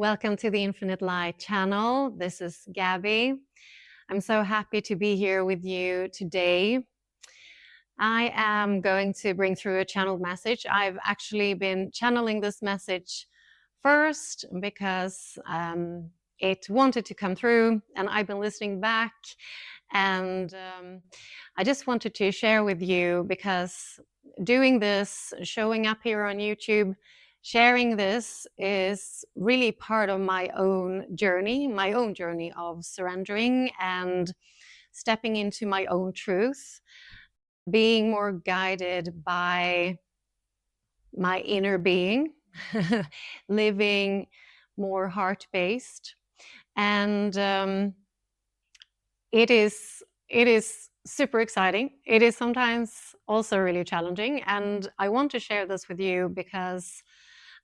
Welcome to the Infinite Light channel. This is Gabby. I'm so happy to be here with you today. I am going to bring through a channeled message. I've actually been channeling this message first because it wanted to come through, and I've been listening back, and I just wanted to share with you because doing this, showing up here on YouTube, sharing this is really part of my own journey of surrendering and stepping into my own truth, being more guided by my inner being, living more heart-based. And it is super exciting. It is sometimes also really challenging, and I want to share this with you because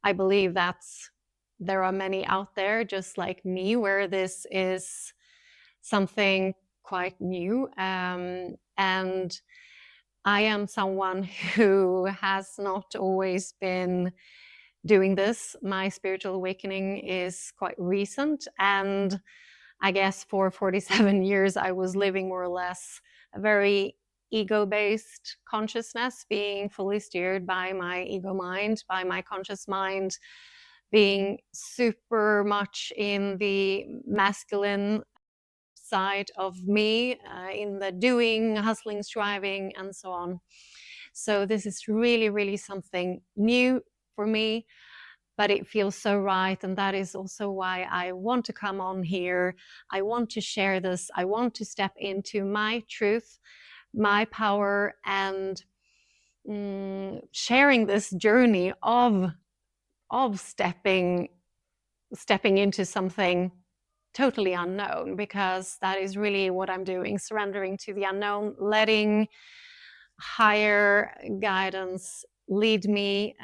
I believe that there are many out there just like me where this is something quite new, and I am someone who has not always been doing this. My spiritual awakening is quite recent, and I guess for 47 years I was living more or less a very ego-based consciousness, being fully steered by my ego mind, by my conscious mind, being super much in the masculine side of me, in the doing, hustling, striving, and so on. So this is really, really something new for me, but it feels so right. And that is also why I want to come on here. I want to share this. I want to step into my truth, my power, and sharing this journey of stepping into something totally unknown, because that is really what I'm doing, surrendering to the unknown, letting higher guidance lead me.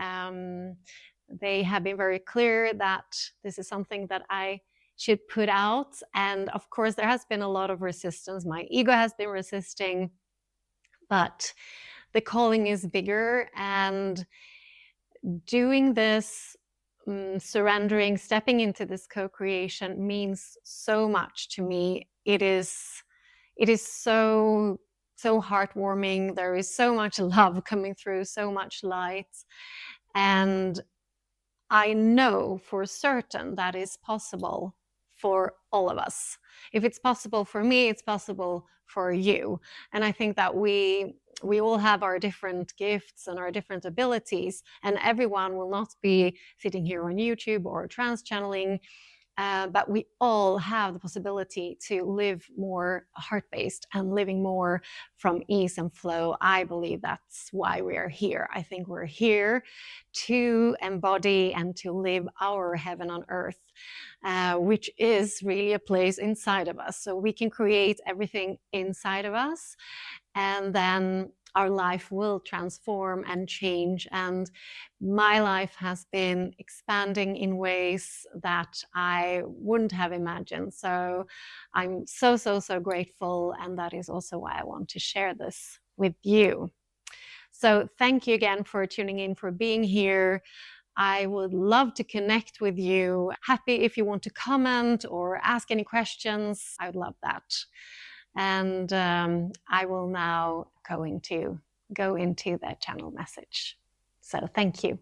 They have been very clear that this is something that I should put out. And of course, there has been a lot of resistance. My ego has been resisting, but the calling is bigger. And doing this, surrendering, stepping into this co-creation means so much to me. It is so heartwarming. There is so much love coming through, so much light. And I know for certain that is possible for all of us. If it's possible for me, it's possible for you. And I think that we all have our different gifts and our different abilities, and everyone will not be sitting here on YouTube or trans channeling, but we all have the possibility to live more heart-based and living more from ease and flow. I believe that's why we are here. I think we're here to embody and to live our heaven on earth, which is really a place inside of us. So we can create everything inside of us, and then our life will transform and change. And my life has been expanding in ways that I wouldn't have imagined. So I'm so grateful. And that is also why I want to share this with you. So thank you again for tuning in, for being here. I would love to connect with you. Happy if you want to comment or ask any questions. I would love that. And I will now go into the channel message. So thank you.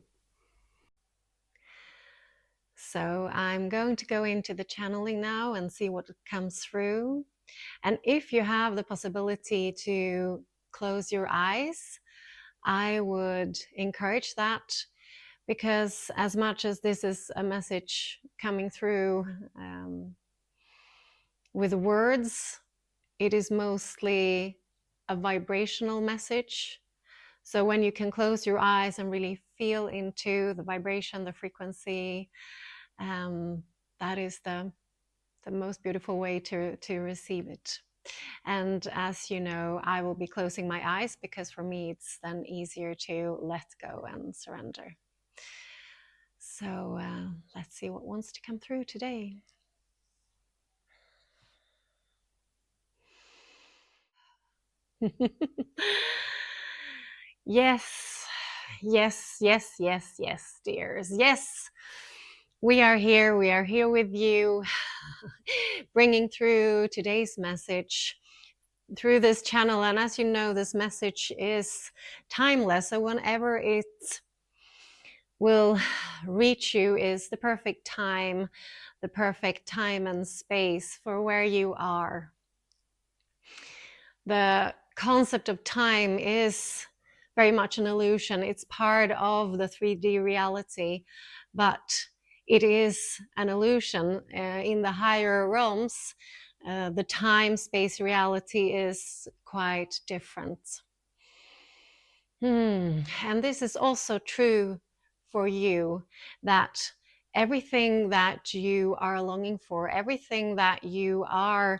So I'm going to go into the channeling now and see what comes through. And if you have the possibility to close your eyes, I would encourage that, because as much as this is a message coming through with words, it is mostly a vibrational message. So when you can close your eyes and really feel into the vibration, the frequency, that is the most beautiful way to receive it. And as you know, I will be closing my eyes because for me it's then easier to let go and surrender. So let's see what wants to come through today. Yes, dears. Yes. We are here with you, bringing through today's message through this channel. And as you know, this message is timeless. So whenever it will reach you is the perfect time and space for where you are. The concept of time is very much an illusion. It's part of the 3D reality, but it is an illusion. In the higher realms, the time-space reality is quite different. And this is also true for you, that everything that you are longing for, everything that you are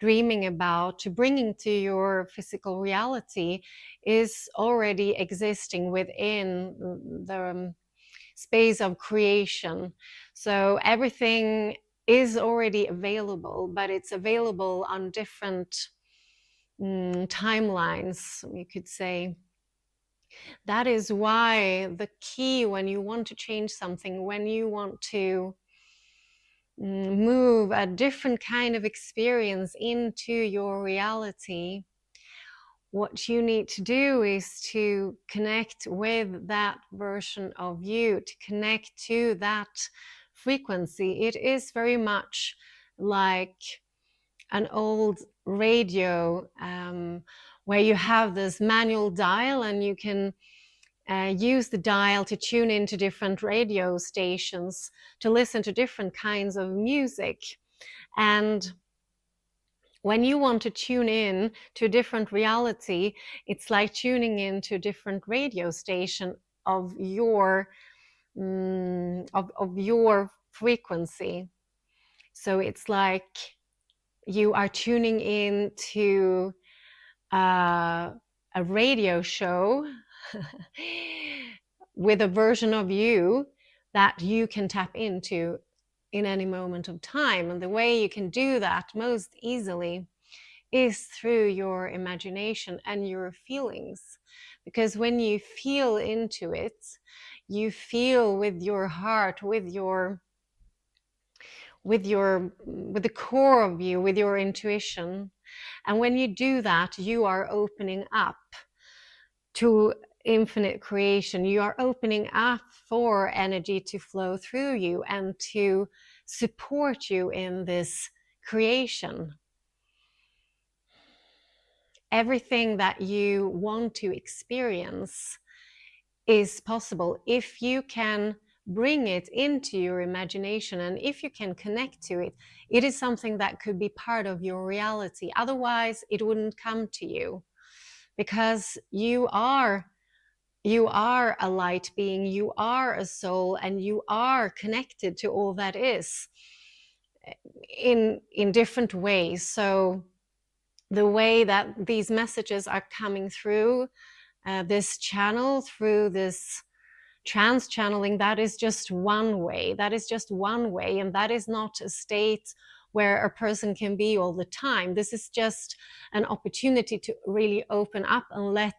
dreaming about to bring into your physical reality is already existing within the space of creation. So everything is already available, but it's available on different timelines, you could say. That is why the key when you want to change something, when you want to move a different kind of experience into your reality, what you need to do is to connect with that version of you, to connect to that frequency. It is very much like an old radio, where you have this manual dial and you can use the dial to tune into different radio stations to listen to different kinds of music. And when you want to tune in to a different reality, it's like tuning into a different radio station of your of your frequency. So it's like you are tuning in to a radio show with a version of you that you can tap into in any moment of time. And the way you can do that most easily is through your imagination and your feelings. Because when you feel into it, you feel with your heart, with the core of you, with your intuition. And when you do that, you are opening up to infinite creation. You are opening up for energy to flow through you and to support you in this creation. Everything that you want to experience is possible if you can bring it into your imagination, and if you can connect to it. It is something that could be part of your reality. Otherwise, it wouldn't come to you, because you are a light being, you are a soul, and you are connected to all that is in different ways. So the way that these messages are coming through this channel, through this trans channeling, that is just one way. That is just one way, and that is not a state where a person can be all the time. This is just an opportunity to really open up and let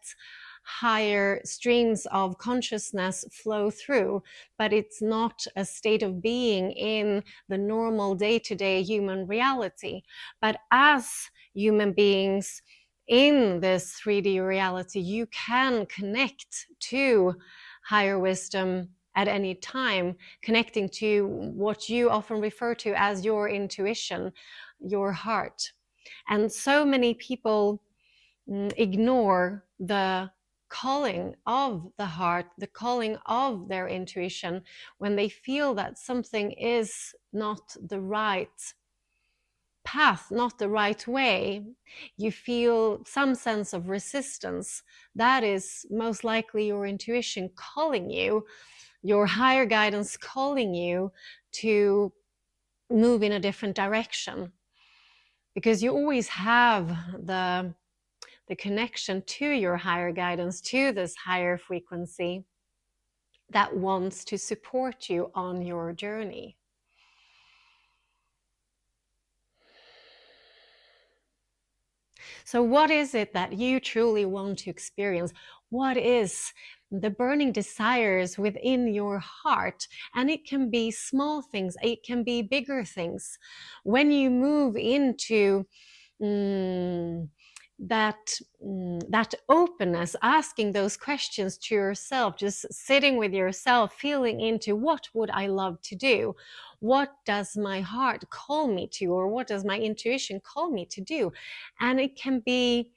higher streams of consciousness flow through, but it's not a state of being in the normal day-to-day human reality. But as human beings in this 3D reality, you can connect to higher wisdom at any time, connecting to what you often refer to as your intuition, your heart. And so many people ignore the calling of the heart, the calling of their intuition, when they feel that something is not the right path, not the right way. You feel some sense of resistance. That is most likely your intuition calling you, your higher guidance calling you to move in a different direction, because you always have the connection to your higher guidance, to this higher frequency that wants to support you on your journey. So what is it that you truly want to experience? What is the burning desires within your heart. And it can be small things, it can be bigger things. When you move into mm, that openness, asking those questions to yourself, just sitting with yourself, feeling into what would I love to do? What does my heart call me to, or what does my intuition call me to do? And it can be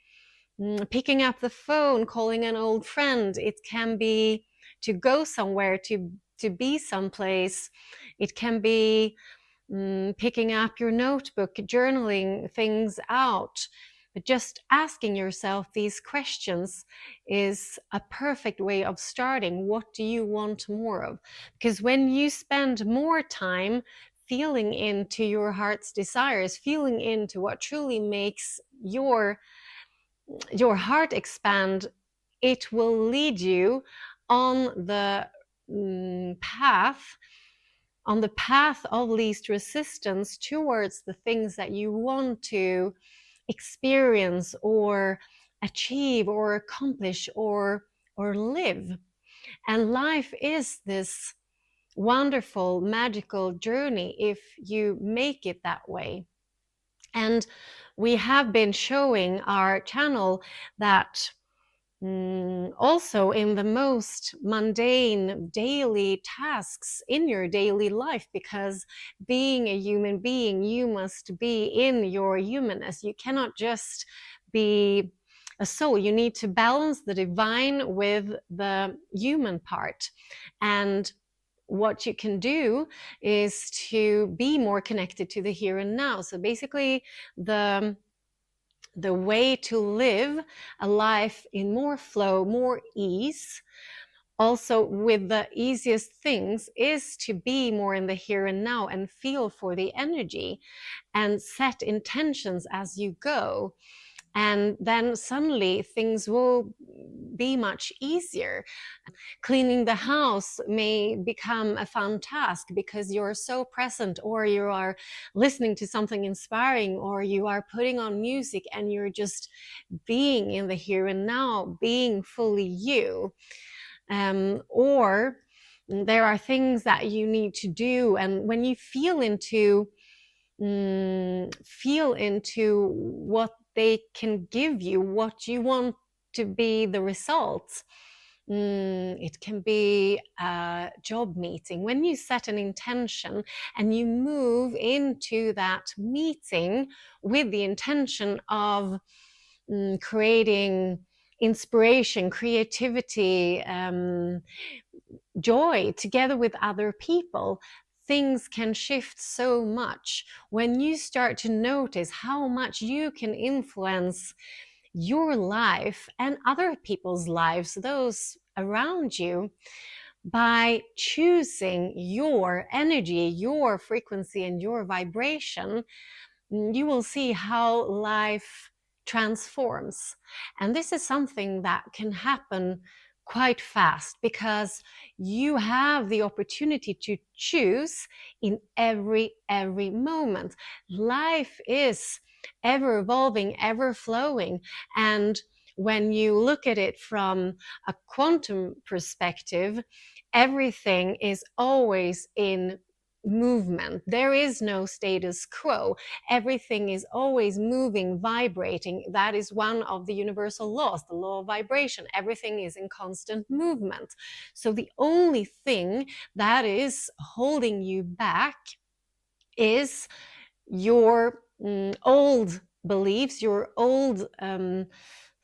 picking up the phone, calling an old friend. It can be to go somewhere, to be someplace. It can be picking up your notebook, journaling things out. But just asking yourself these questions is a perfect way of starting. What do you want more of? Because when you spend more time feeling into your heart's desires, feeling into what truly makes your heart expand, it will lead you on the path of least resistance towards the things that you want to experience or achieve or accomplish or live. And life is this wonderful, magical journey if you make it that way. And we have been showing our channel that also in the most mundane daily tasks in your daily life, because being a human being, you must be in your humanness. You cannot just be a soul. You need to balance the divine with the human part. And what you can do is to be more connected to the here and now. So basically, the way to live a life in more flow, more ease, also with the easiest things, is to be more in the here and now and feel for the energy and set intentions as you go. And then suddenly things will be much easier. Cleaning the house may become a fun task because you're so present, or you are listening to something inspiring, or you are putting on music and you're just being in the here and now, being fully you. Or there are things that you need to do, and when you feel into what they can give you, what you want to be the results. It can be a job meeting. When you set an intention and you move into that meeting with the intention of creating inspiration, creativity, joy together with other people, things can shift so much. When you start to notice how much you can influence your life and other people's lives, those around you, by choosing your energy, your frequency, and your vibration, you will see how life transforms. And this is something that can happen quite fast, because you have the opportunity to choose in every moment. Life is ever evolving, ever flowing. And when you look at it from a quantum perspective, everything is always in movement. There is no status quo. Everything is always moving, vibrating. That is one of the universal laws, the law of vibration. Everything is in constant movement. So the only thing that is holding you back is your old beliefs, your old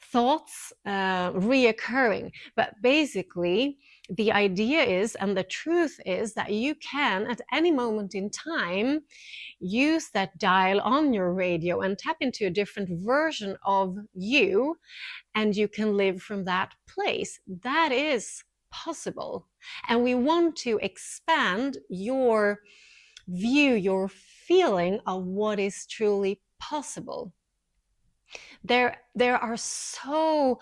thoughts reoccurring. But basically, the idea is, and the truth is, that you can, at any moment in time, use that dial on your radio and tap into a different version of you, and you can live from that place. That is possible. And we want to expand your view, your feeling of what is truly possible. There are so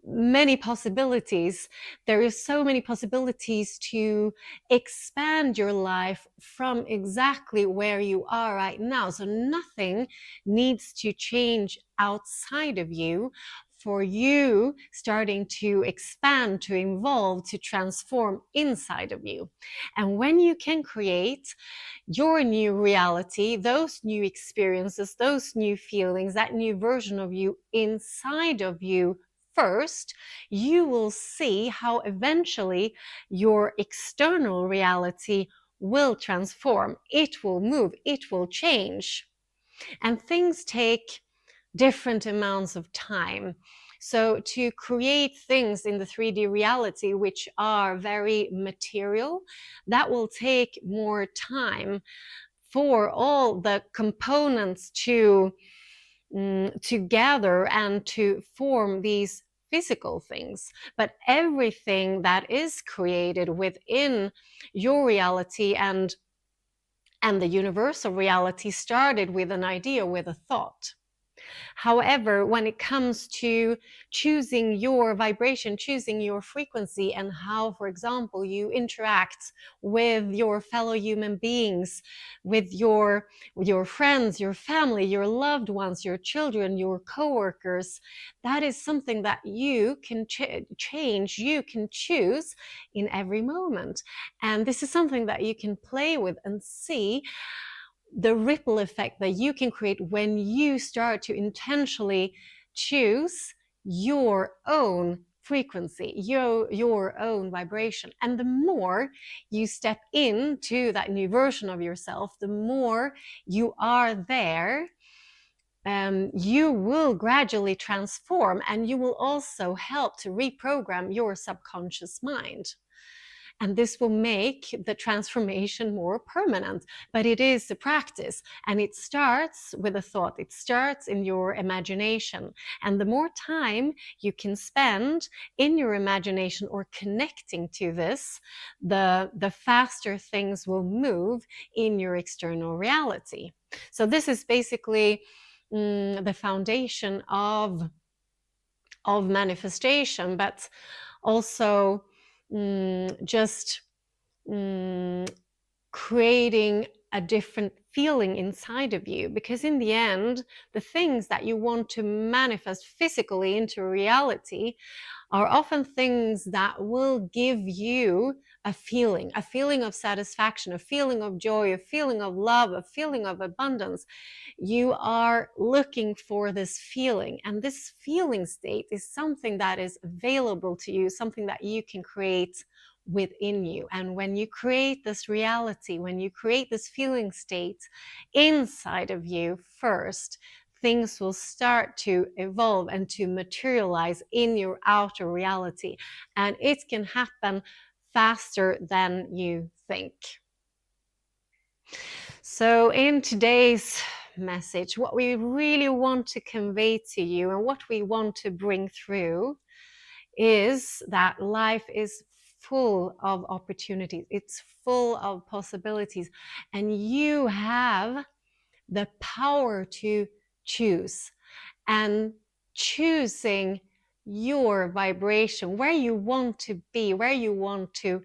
many possibilities. There is so many possibilities to expand your life from exactly where you are right now. So nothing needs to change outside of you for you starting to expand, to evolve, to transform inside of you. And when you can create your new reality, those new experiences, those new feelings, that new version of you inside of you first, you will see how eventually your external reality will transform. It will move, it will change. And things take different amounts of time. So to create things in the 3D reality, which are very material, that will take more time for all the components to gather and to form these physical things. But everything that is created within your reality and the universal reality started with an idea, with a thought. However, when it comes to choosing your vibration, choosing your frequency, and how, for example, you interact with your fellow human beings, with your friends, your family, your loved ones, your children, your coworkers, that is something that you can change, you can choose in every moment. And this is something that you can play with and see the ripple effect that you can create when you start to intentionally choose your own frequency, your own vibration. And the more you step into that new version of yourself, the more you are there, you will gradually transform, and you will also help to reprogram your subconscious mind. And this will make the transformation more permanent. But it is a practice, and it starts with a thought. It starts in your imagination. And the more time you can spend in your imagination or connecting to this, the faster things will move in your external reality. So this is basically the foundation of manifestation, but also just creating a different feeling inside of you. Because in the end, the things that you want to manifest physically into reality are often things that will give you a feeling of satisfaction, a feeling of joy, a feeling of love, a feeling of abundance. You are looking for this feeling, and this feeling state is something that is available to you, something that you can create within you. And when you create this reality, when you create this feeling state inside of you first, things will start to evolve and to materialize in your outer reality. And it can happen faster than you think. So in today's message, what we really want to convey to you and what we want to bring through is that life is full of opportunities. It's full of possibilities, and you have the power to choose. And choosing your vibration, where you want to be, where you want to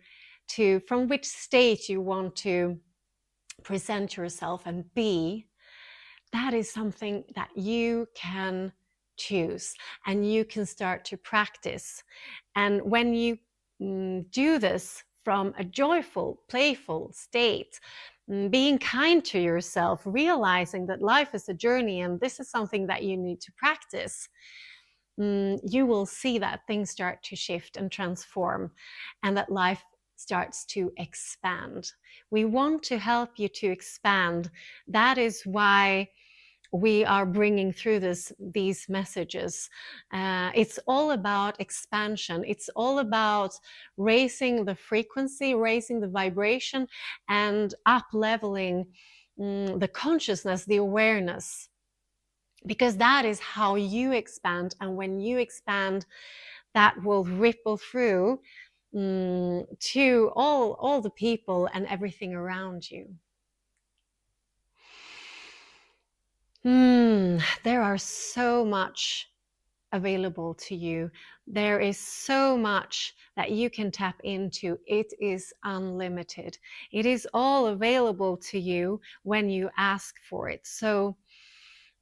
from which state you want to present yourself and be, that is something that you can choose and you can start to practice. And when you do this from a joyful, playful state, being kind to yourself, realizing that life is a journey and this is something that you need to practice, you will see that things start to shift and transform, and that life starts to expand. We want to help you to expand. That is why we are bringing through these messages. It's all about expansion. It's all about raising the frequency, raising the vibration, and up-leveling the consciousness, the awareness. Because that is how you expand. And when you expand, that will ripple through to all the people and everything around you. There are so much available to you. There is so much that you can tap into. It is unlimited. It is all available to you when you ask for it. So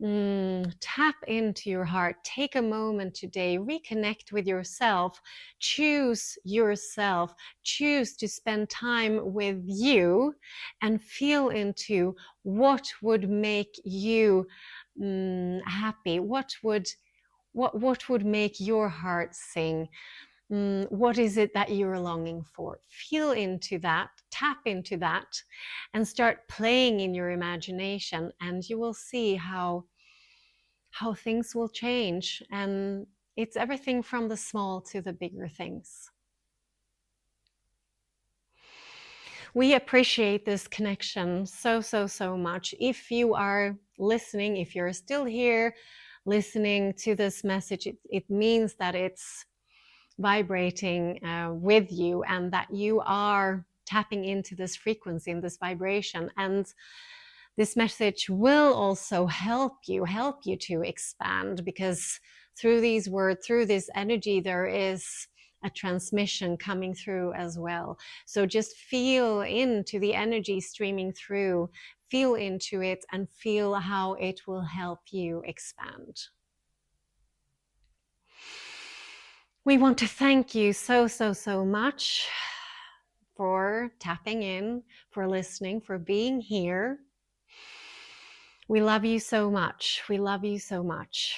Tap into your heart. Take a moment today. Reconnect with yourself. Choose yourself. Choose to spend time with you and feel into what would make you happy. What would make your heart sing? What is it that you're longing for? Feel into that, tap into that, and start playing in your imagination, and you will see how things will change. And it's everything from the small to the bigger things. We appreciate this connection so much. If you are listening, if you're still here listening to this message, it means that it's vibrating with you, and that you are tapping into this frequency and this vibration. And this message will also help you to expand, because through these words, through this energy, there is a transmission coming through as well. So just feel into the energy streaming through, feel into it, and feel how it will help you expand. We want to thank you so much for tapping in, for listening, for being here. We love you so much. We love you so much.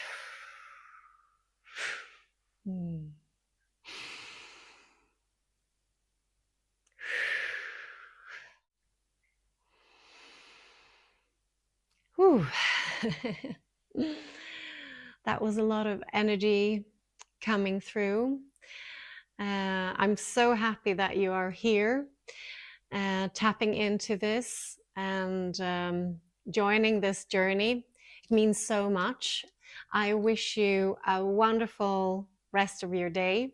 Whew. That was a lot of energy coming through. I'm so happy that you are here, tapping into this and joining this journey. It means so much. I wish you a wonderful rest of your day.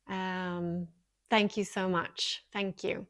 Thank you so much. Thank you.